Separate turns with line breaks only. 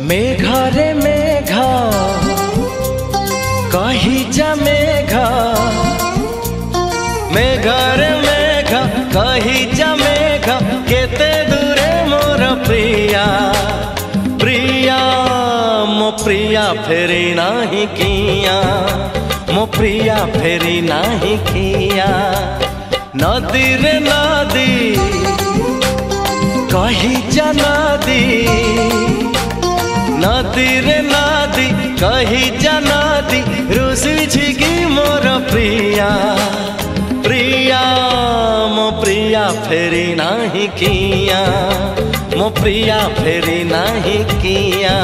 मेघरे मेघ कही जा मेघ, मेघरे मेघ कही जा मेघ, केते दूरे मोर प्रिया प्रिया मो प्रिया फेरी नाही किया, मो प्रिया फेरी नाही किया। नदी रे नदी कही जा नदी, नदी रे नदी कही जा नदी, रुसी की मोर प्रिया प्रिया मो प्रिया फेरी नाही किया, मो प्रिया फेरी नाही किया।